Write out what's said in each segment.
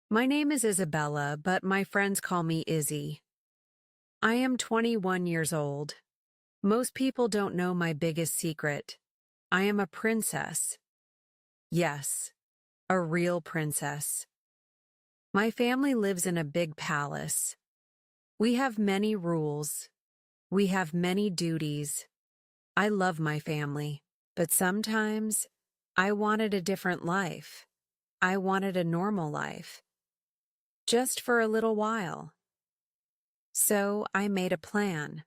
My name is Isabella, but my friends call me Izzy. I am 21 years old. Most people don't know my biggest secret. I am a princess. Yes, a real princess. My family lives in a big palace. We have many rules. We have many duties. I love my family, but sometimes I wanted a different life. I wanted a normal life. Just for a little while. So I made a plan.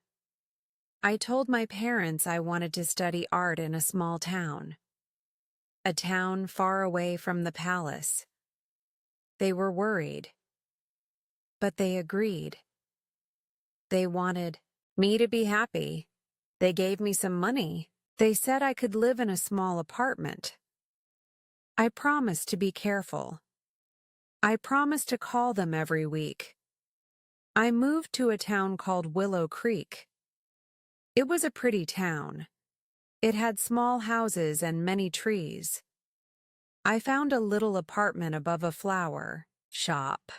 I told my parents I wanted to study art in a small town. A town far away from the palace. They were worried. But they agreed. They wanted me to be happy. They gave me some money. They said I could live in a small apartment. I promised to be careful. I promised to call them every week. I moved to a town called Willow Creek. It was a pretty town. It had small houses and many trees. I found a little apartment above a flower shop.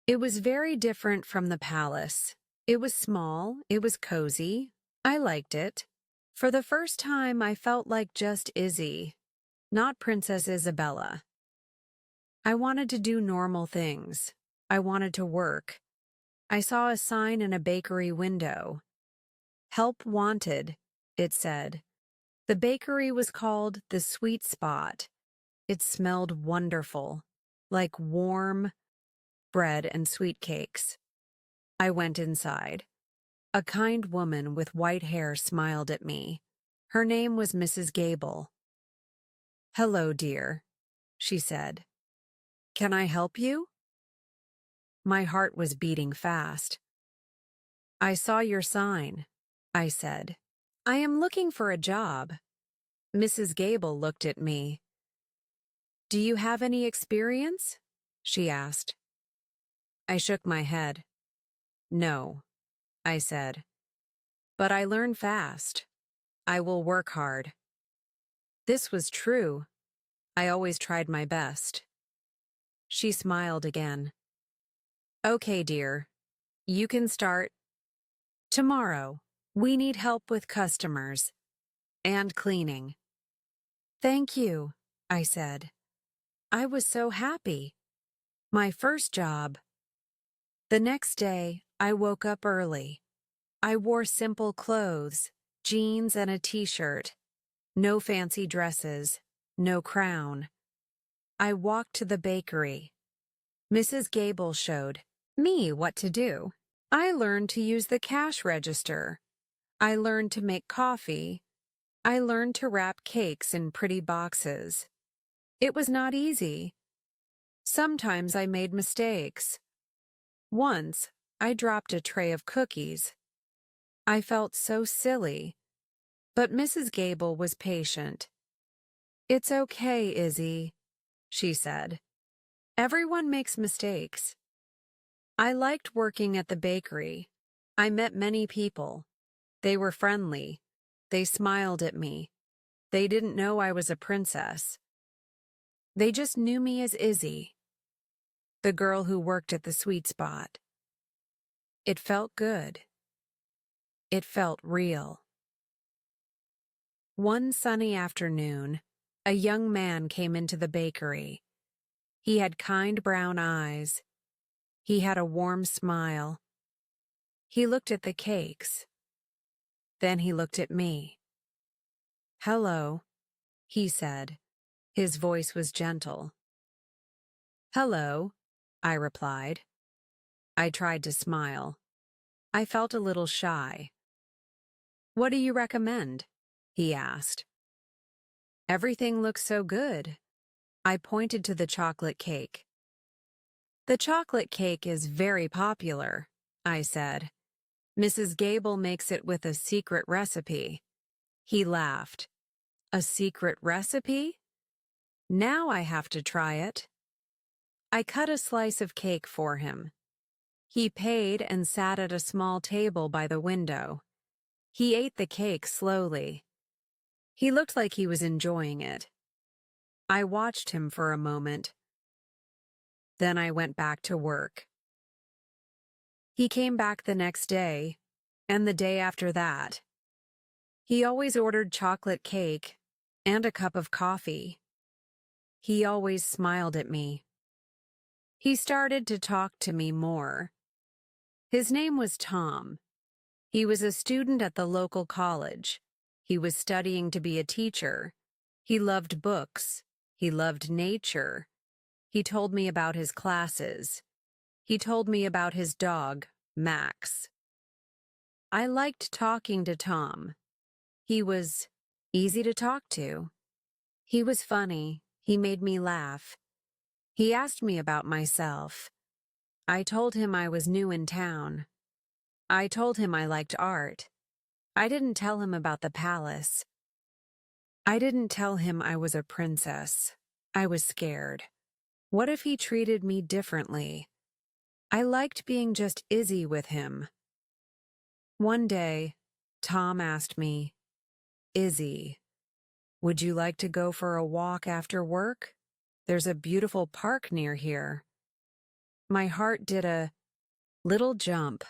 It was very different from the palace. It was small, it was cozy. I liked it. For the first time, I felt like just Izzy, not Princess Isabella. I wanted to do normal things. I wanted to work. I saw a sign in a bakery window. Help wanted, it said. The bakery was called The Sweet Spot. It smelled wonderful, like warm bread and sweet cakes. I went inside. A kind woman with white hair smiled at me. Her name was Mrs. Gable. "Hello, dear," she said. "Can I help you?" My heart was beating fast. "I saw your sign," I said. "I am looking for a job." Mrs. Gable looked at me. "Do you have any experience?" she asked. I shook my head. "No," I said. "But I learn fast. I will work hard." This was true. I always tried my best. She smiled again. "Okay, dear. You can start tomorrow. We need help with customers and cleaning." "Thank you," I said. I was so happy. My first job. The next day, I woke up early. I wore simple clothes, jeans and a t-shirt. No fancy dresses, no crown. I walked to the bakery. Mrs. Gable showed me what to do. I learned to use the cash register. I learned to make coffee. I learned to wrap cakes in pretty boxes. It was not easy. Sometimes I made mistakes. Once, I dropped a tray of cookies. I felt so silly, but Mrs. Gable was patient. "It's okay, Izzy," she said. "Everyone makes mistakes." I liked working at the bakery. I met many people. They were friendly. They smiled at me. They didn't know I was a princess. They just knew me as Izzy, the girl who worked at the sweet spot. It felt good. It felt real. One sunny afternoon, a young man came into the bakery. He had kind brown eyes. He had a warm smile. He looked at the cakes. Then he looked at me. "Hello," he said. His voice was gentle. "Hello," I replied. I tried to smile. I felt a little shy. "What do you recommend?" he asked. "Everything looks so good." I pointed to the chocolate cake. "The chocolate cake is very popular," I said. "Mrs. Gable makes it with a secret recipe." He laughed. "A secret recipe? Now I have to try it." I cut a slice of cake for him. He paid and sat at a small table by the window. He ate the cake slowly. He looked like he was enjoying it. I watched him for a moment. Then I went back to work. He came back the next day, and the day after that. He always ordered chocolate cake and a cup of coffee. He always smiled at me. He started to talk to me more. His name was Tom. He was a student at the local college. He was studying to be a teacher. He loved books. He loved nature. He told me about his classes. He told me about his dog, Max. I liked talking to Tom. He was easy to talk to. He was funny. He made me laugh. He asked me about myself. I told him I was new in town. I told him I liked art. I didn't tell him about the palace. I didn't tell him I was a princess. I was scared. What if he treated me differently? I liked being just Izzy with him. One day, Tom asked me, "Izzy, would you like to go for a walk after work? There's a beautiful park near here." My heart did a little jump.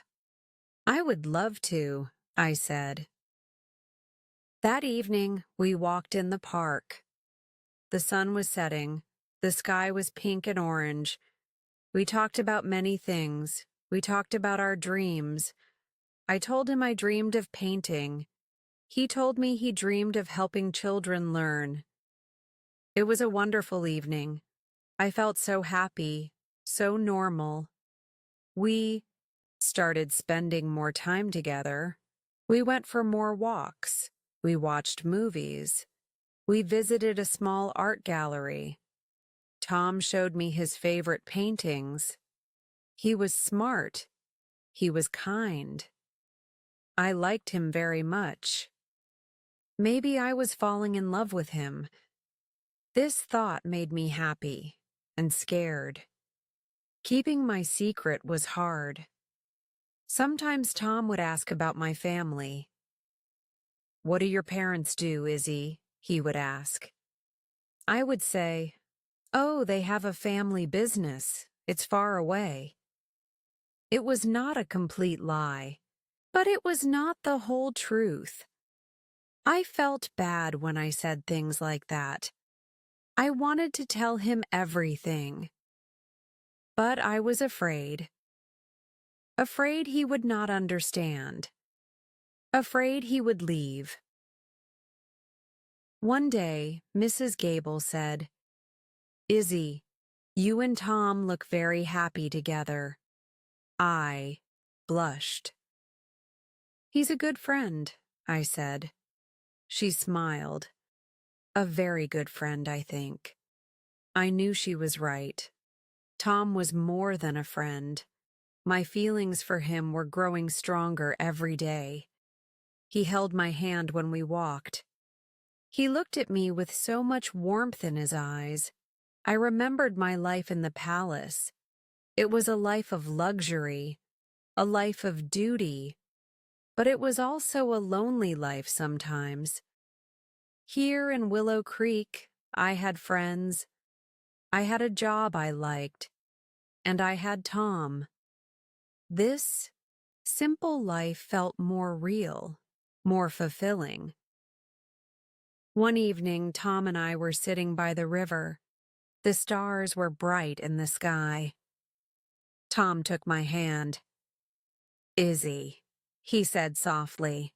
"I would love to," I said. That evening, we walked in the park. The sun was setting. The sky was pink and orange. We talked about many things. We talked about our dreams. I told him I dreamed of painting. He told me he dreamed of helping children learn. It was a wonderful evening. I felt so happy, so normal. We started spending more time together. We went for more walks. We watched movies. We visited a small art gallery. Tom showed me his favorite paintings. He was smart. He was kind. I liked him very much. Maybe I was falling in love with him. This thought made me happy and scared. Keeping my secret was hard. Sometimes Tom would ask about my family. "What do your parents do, Izzy?" he would ask. I would say, "Oh, they have a family business. It's far away." It was not a complete lie, but it was not the whole truth. I felt bad when I said things like that. I wanted to tell him everything. But I was afraid. Afraid he would not understand. Afraid he would leave. One day, Mrs. Gable said, "Izzy, you and Tom look very happy together." I blushed. "He's a good friend," I said. She smiled. "A very good friend, I think." I knew she was right. Tom was more than a friend. My feelings for him were growing stronger every day. He held my hand when we walked. He looked at me with so much warmth in his eyes. I remembered my life in the palace. It was a life of luxury, a life of duty, but it was also a lonely life sometimes. Here in Willow Creek, I had friends. I had a job I liked, and I had Tom. This simple life felt more real, more fulfilling. One evening, Tom and I were sitting by the river. The stars were bright in the sky. Tom took my hand. "Izzy," he said softly,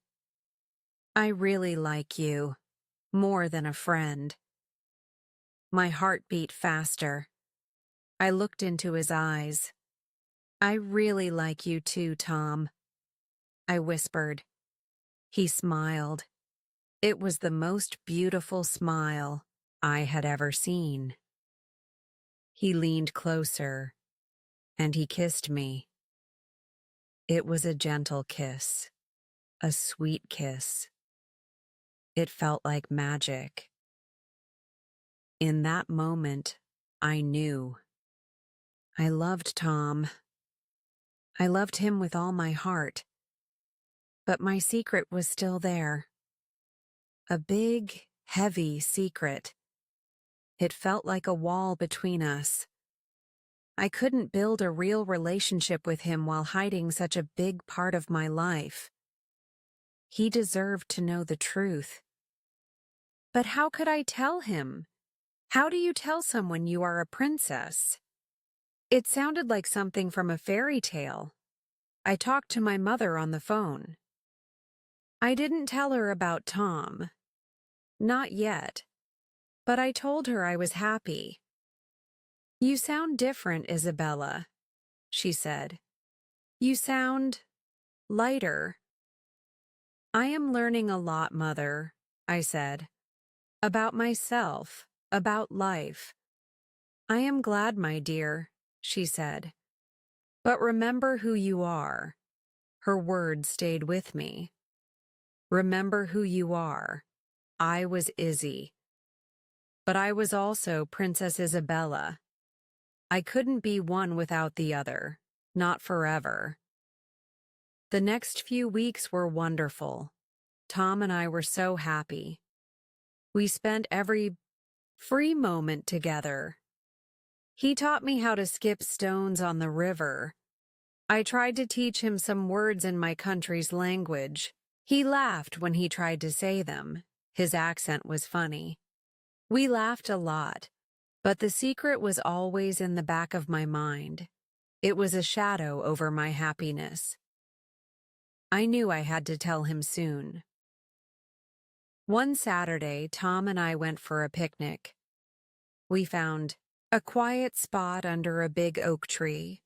"I really like you, more than a friend." My heart beat faster. I looked into his eyes. "I really like you too, Tom," I whispered. He smiled. It was the most beautiful smile I had ever seen. He leaned closer, and he kissed me. It was a gentle kiss, a sweet kiss. It felt like magic. In that moment, I knew. I loved Tom. I loved him with all my heart. But my secret was still there. A big, heavy secret. It felt like a wall between us. I couldn't build a real relationship with him while hiding such a big part of my life. He deserved to know the truth. But how could I tell him? How do you tell someone you are a princess? It sounded like something from a fairy tale. I talked to my mother on the phone. I didn't tell her about Tom. Not yet. But I told her I was happy. You sound different, Isabella, she said. You sound lighter. I am learning a lot, Mother, I said. About myself, about life. I am glad, my dear, she said. But remember who you are. Her words stayed with me. Remember who you are. I was Izzy. But I was also Princess Isabella. I couldn't be one without the other, not forever. The next few weeks were wonderful. Tom and I were so happy. We spent every free moment together. He taught me how to skip stones on the river. I tried to teach him some words in my country's language. He laughed when he tried to say them. His accent was funny. We laughed a lot, but the secret was always in the back of my mind. It was a shadow over my happiness. I knew I had to tell him soon. One Saturday, Tom and I went for a picnic. We found a quiet spot under a big oak tree.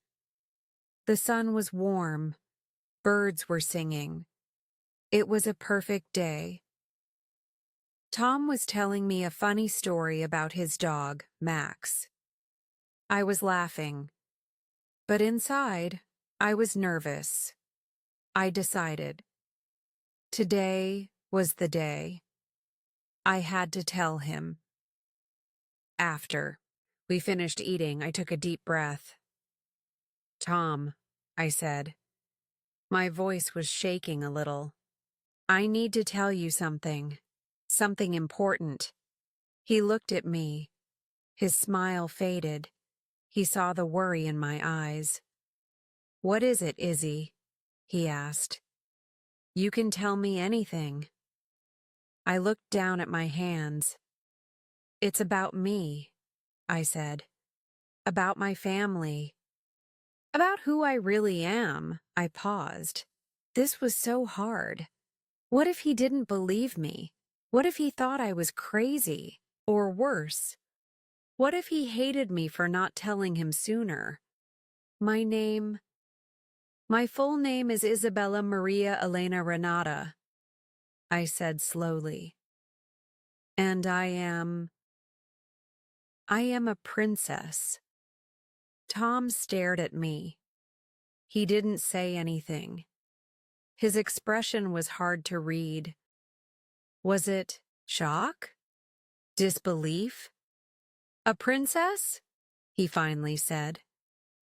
The sun was warm. Birds were singing. It was a perfect day. Tom was telling me a funny story about his dog, Max. I was laughing, but inside, I was nervous. I decided. Today was the day. I had to tell him. After we finished eating, I took a deep breath. Tom, I said. My voice was shaking a little. I need to tell you something. Something important. He looked at me. His smile faded. He saw the worry in my eyes. What is it, Izzy? He asked. You can tell me anything. I looked down at my hands. It's about me, I said. About my family. About who I really am. I paused. This was so hard. What if he didn't believe me? What if he thought I was crazy? Or worse? What if he hated me for not telling him sooner? My full name is Isabella Maria Elena Renata, I said slowly. And I am a princess. Tom stared at me. He didn't say anything. His expression was hard to read. Was it shock? Disbelief? A princess? He finally said.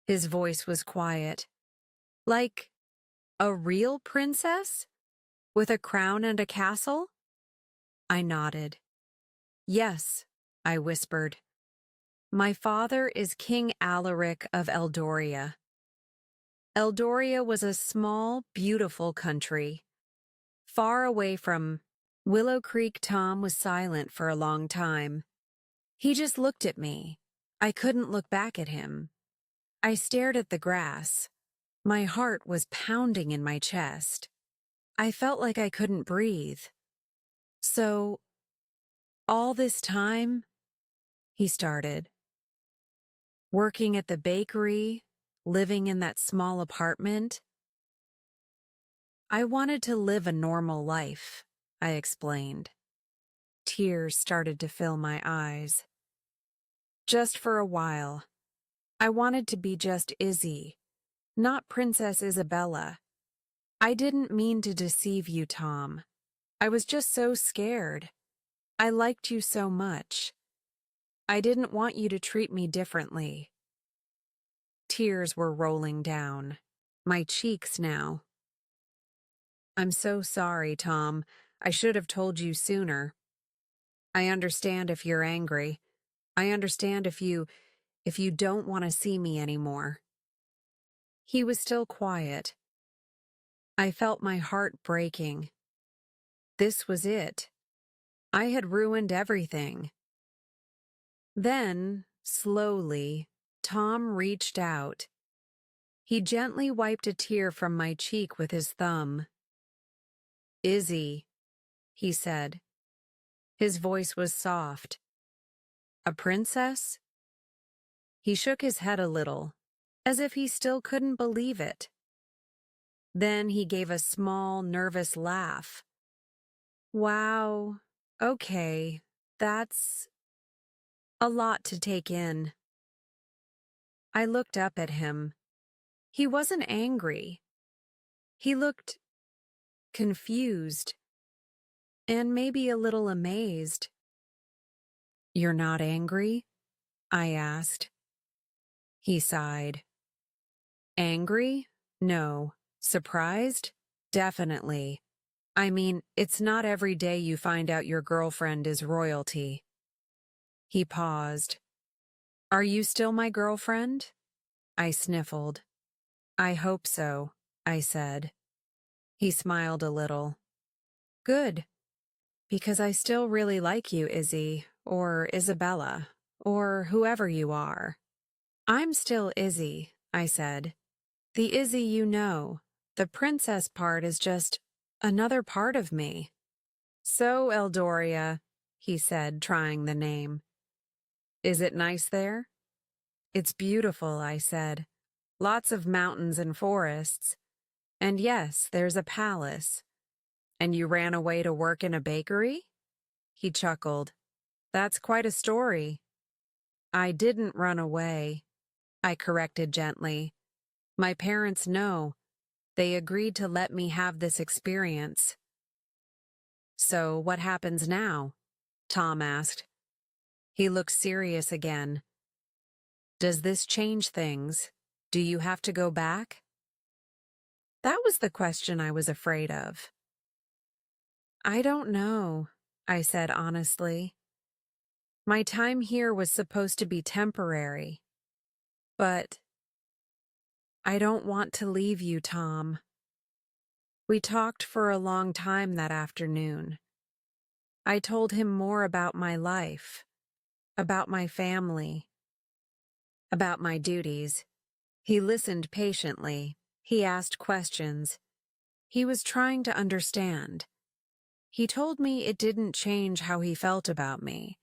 His voice was quiet. Like a real princess? With a crown and a castle? I nodded. Yes, I whispered. My father is King Alaric of Eldoria. Eldoria was a small, beautiful country. Far away from Willow Creek. Tom was silent for a long time. He just looked at me. I couldn't look back at him. I stared at the grass. My heart was pounding in my chest. I felt like I couldn't breathe. So, all this time, he started. Working at the bakery, living in that small apartment. I wanted to live a normal life, I explained. Tears started to fill my eyes. Just for a while. I wanted to be just Izzy, not Princess Isabella. I didn't mean to deceive you, Tom. I was just so scared. I liked you so much. I didn't want you to treat me differently. Tears were rolling down my cheeks now. I'm so sorry, Tom. I should have told you sooner. I understand if you're angry. I understand if you if you don't want to see me anymore." He was still quiet. I felt my heart breaking. This was it. I had ruined everything. Then, slowly, Tom reached out. He gently wiped a tear from my cheek with his thumb. "Izzy," he said. His voice was soft. "A princess?" He shook his head a little, as if he still couldn't believe it. Then he gave a small, nervous laugh. "Wow, okay, that's a lot to take in." I looked up at him. He wasn't angry. He looked confused and maybe a little amazed. "You're not angry?" I asked. He sighed. "Angry? No. Surprised? Definitely. I mean, it's not every day you find out your girlfriend is royalty." He paused. "Are you still my girlfriend?" I sniffled. "I hope so," I said. He smiled a little. "Good. Because I still really like you, Izzy, or Isabella, or whoever you are." "I'm still Izzy," I said. "The Izzy you know. The princess part is just another part of me." "So, Eldoria," he said, trying the name. "Is it nice there?" "It's beautiful," I said. "Lots of mountains and forests. And yes, there's a palace." "And you ran away to work in a bakery?" He chuckled. "That's quite a story." "I didn't run away," I corrected gently. "My parents know. They agreed to let me have this experience." "So what happens now?" Tom asked. He looked serious again. "Does this change things? Do you have to go back?" That was the question I was afraid of. "I don't know," I said honestly. "My time here was supposed to be temporary. But I don't want to leave you, Tom." We talked for a long time that afternoon. I told him more about my life, about my family, about my duties. He listened patiently. He asked questions. He was trying to understand. He told me it didn't change how he felt about me.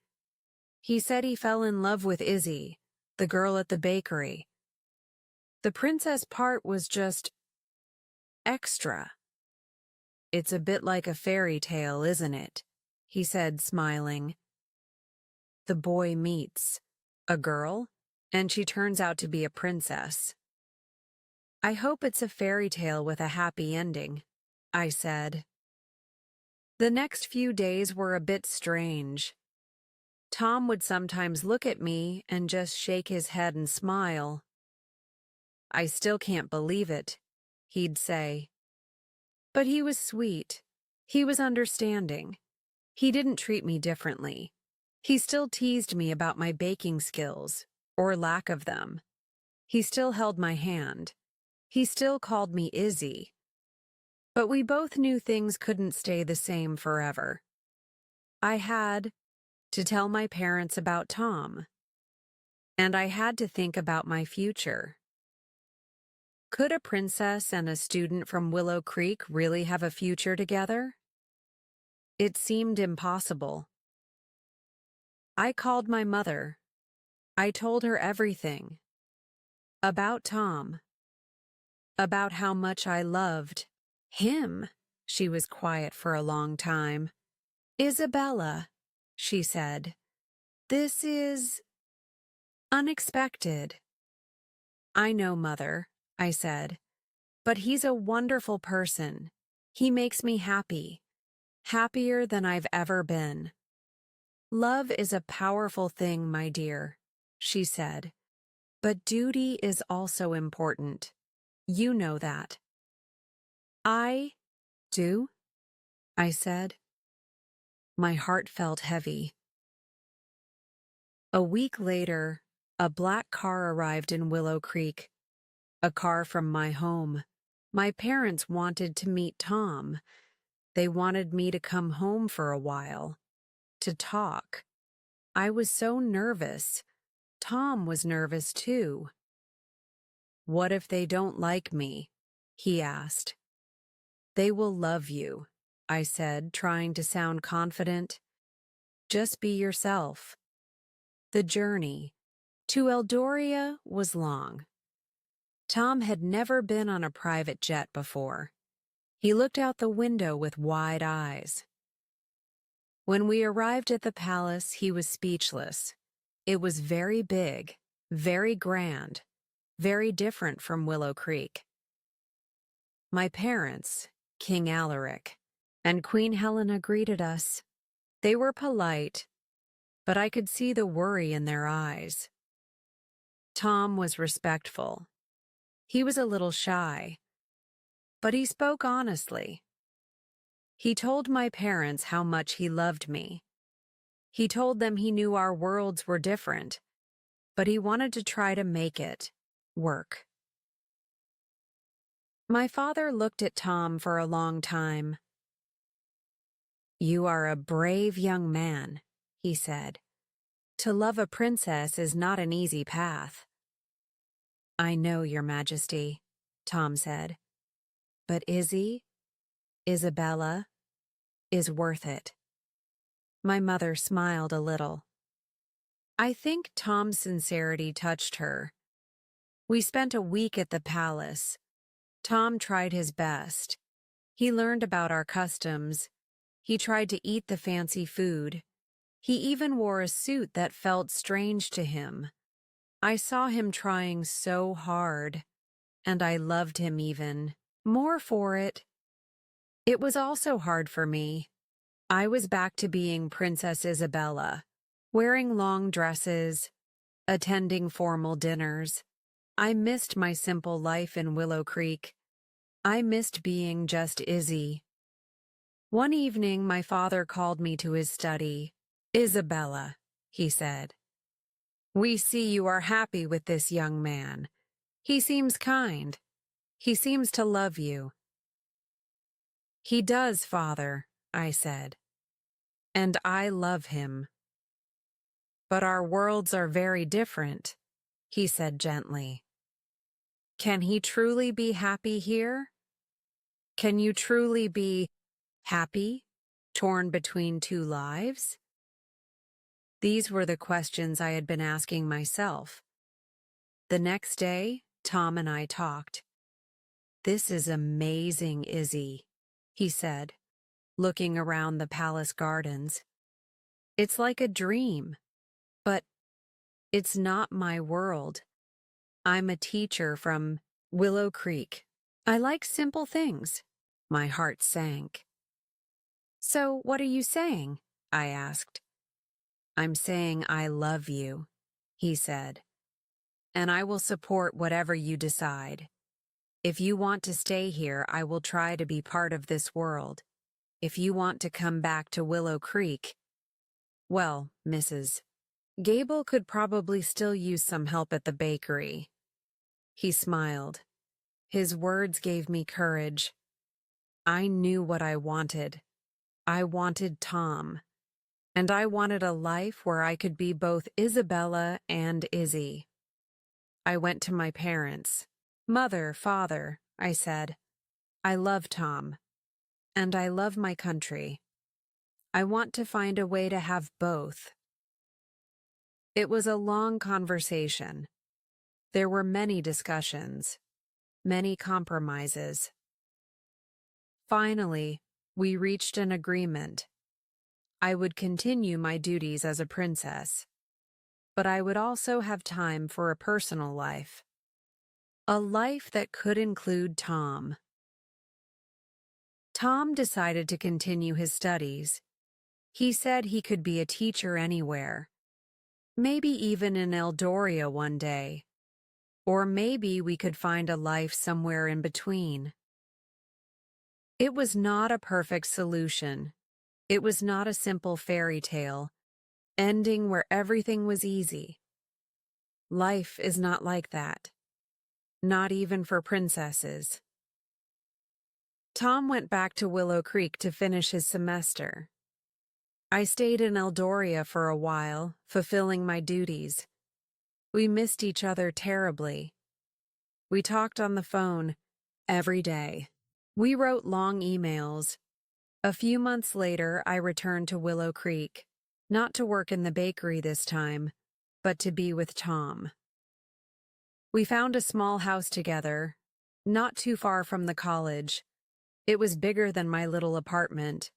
He said he fell in love with Izzy, the girl at the bakery. The princess part was just extra. "It's a bit like a fairy tale, isn't it?" he said, smiling. The boy meets a girl, and she turns out to be a princess. "I hope it's a fairy tale with a happy ending," I said. The next few days were a bit strange. Tom would sometimes look at me and just shake his head and smile. "I still can't believe it," he'd say. But he was sweet. He was understanding. He didn't treat me differently. He still teased me about my baking skills, or lack of them. He still held my hand. He still called me Izzy. But we both knew things couldn't stay the same forever. I had to tell my parents about Tom. And I had to think about my future. Could a princess and a student from Willow Creek really have a future together? It seemed impossible. I called my mother. I told her everything. About Tom. About how much I loved him. She was quiet for a long time. "Isabella," she said, "this is unexpected." "I know, Mother," I said, "but he's a wonderful person. He makes me happy. Happier than I've ever been." "Love is a powerful thing, my dear," she said, "but duty is also important. You know that." "I do?" I said. My heart felt heavy. A week later, A black car arrived in Willow Creek, a car from my home. My parents wanted to meet Tom. They wanted me to come home for a while, to talk. I was so nervous. Tom was nervous too. "What if they don't like me?" he asked. "They will love you," I said, trying to sound confident. "Just be yourself." The journey to Eldoria was long. Tom had never been on a private jet before. He looked out the window with wide eyes. When we arrived at the palace, he was speechless. It was very big, very grand, very different from Willow Creek. My parents, King Alaric, and Queen Helena greeted us. They were polite, but I could see the worry in their eyes. Tom was respectful. He was a little shy, but he spoke honestly. He told my parents how much he loved me. He told them he knew our worlds were different, but he wanted to try to make it work. My father looked at Tom for a long time. "You are a brave young man," he said. "To love a princess is not an easy path." "I know, Your Majesty," Tom said. "But Isabella, is worth it." My mother smiled a little. I think Tom's sincerity touched her. We spent a week at the palace. Tom tried his best. He learned about our customs. He tried to eat the fancy food. He even wore a suit that felt strange to him. I saw him trying so hard, and I loved him even more for it. It was also hard for me. I was back to being Princess Isabella, wearing long dresses, attending formal dinners. I missed my simple life in Willow Creek. I missed being just Izzy. One evening, my father called me to his study. "Isabella," he said, "we see you are happy with this young man. He seems kind. He seems to love you." "He does, father," I said, "and I love him." "But our worlds are very different," he said gently. "Can he truly be happy here? Can you truly be happy, torn between two lives?" These were the questions I had been asking myself. The next day, Tom and I talked. "This is amazing, Izzy," he said, looking around the palace gardens. "It's like a dream, but it's not my world. I'm a teacher from Willow Creek. I like simple things." My heart sank. "So what are you saying?" I asked. "I'm saying I love you," he said, "and I will support whatever you decide. If you want to stay here, I will try to be part of this world. If you want to come back to Willow Creek, well, Mrs. Gable could probably still use some help at the bakery." He smiled. His words gave me courage. I knew what I wanted. I wanted Tom. And I wanted a life where I could be both Isabella and Izzy. I went to my parents. "Mother, father," I said, "I love Tom. And I love my country. I want to find a way to have both." It was a long conversation. There were many discussions, many compromises. Finally, we reached an agreement. I would continue my duties as a princess, but I would also have time for a personal life. A life that could include Tom. Tom decided to continue his studies. He said he could be a teacher anywhere, maybe even in Eldoria one day, or maybe we could find a life somewhere in between. It was not a perfect solution. It was not a simple fairy tale, ending where everything was easy. life is not like that. Not even for princesses. Tom went back to Willow Creek to finish his semester. I stayed in Eldoria for a while, fulfilling my duties. We missed each other terribly. We talked on the phone every day. We wrote long emails. A few months later, I returned to Willow Creek, not to work in the bakery this time, but to be with Tom. We found a small house together, not too far from the college. It was bigger than my little apartment,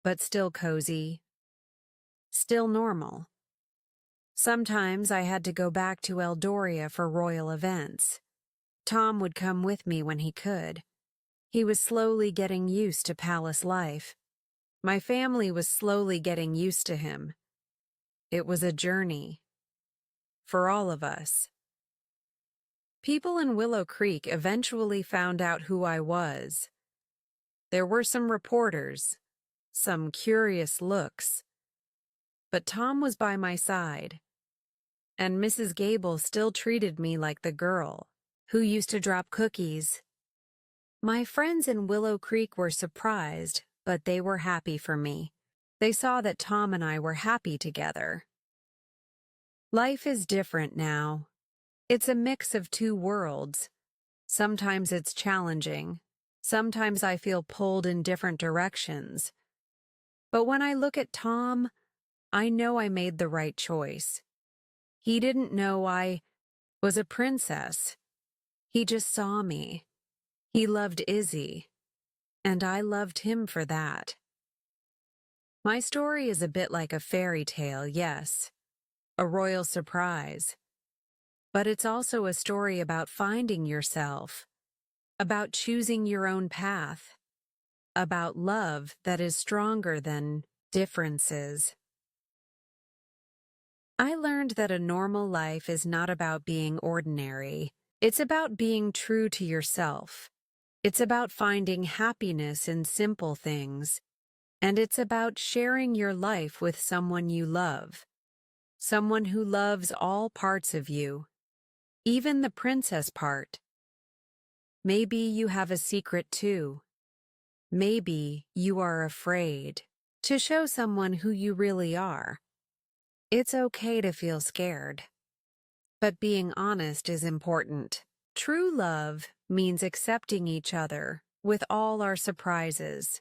but still cozy, still normal. Sometimes I had to go back to Eldoria for royal events. Tom would come with me when he could. He was slowly getting used to palace life. My family was slowly getting used to him. It was a journey. For all of us. People in Willow Creek eventually found out who I was. There were some reporters, some curious looks. But Tom was by my side, and Mrs. Gable still treated me like the girl who used to drop cookies. My friends in Willow Creek were surprised, but they were happy for me. They saw that Tom and I were happy together. Life is different now. It's a mix of two worlds. Sometimes it's challenging. Sometimes I feel pulled in different directions. But when I look at Tom, I know I made the right choice. He didn't know I was a princess. He just saw me. He loved Izzy, and I loved him for that. My story is a bit like a fairy tale, yes, a royal surprise. But it's also a story about finding yourself, about choosing your own path, about love that is stronger than differences. I learned that a normal life is not about being ordinary. It's about being true to yourself. It's about finding happiness in simple things. And it's about sharing your life with someone you love. Someone who loves all parts of you. Even the princess part. Maybe you have a secret too. Maybe you are afraid to show someone who you really are. It's okay to feel scared. But being honest is important. True love means accepting each other with all our surprises.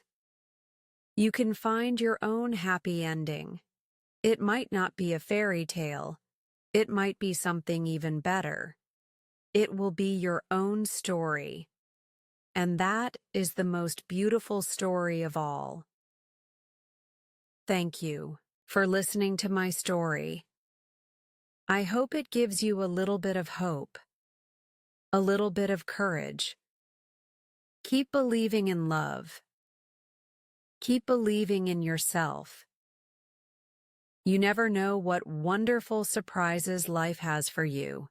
You can find your own happy ending. It might not be a fairy tale. It might be something even better. It will be your own story. And that is the most beautiful story of all. Thank you for listening to my story. I hope it gives you a little bit of hope, a little bit of courage. Keep believing in love. Keep believing in yourself. You never know what wonderful surprises life has for you.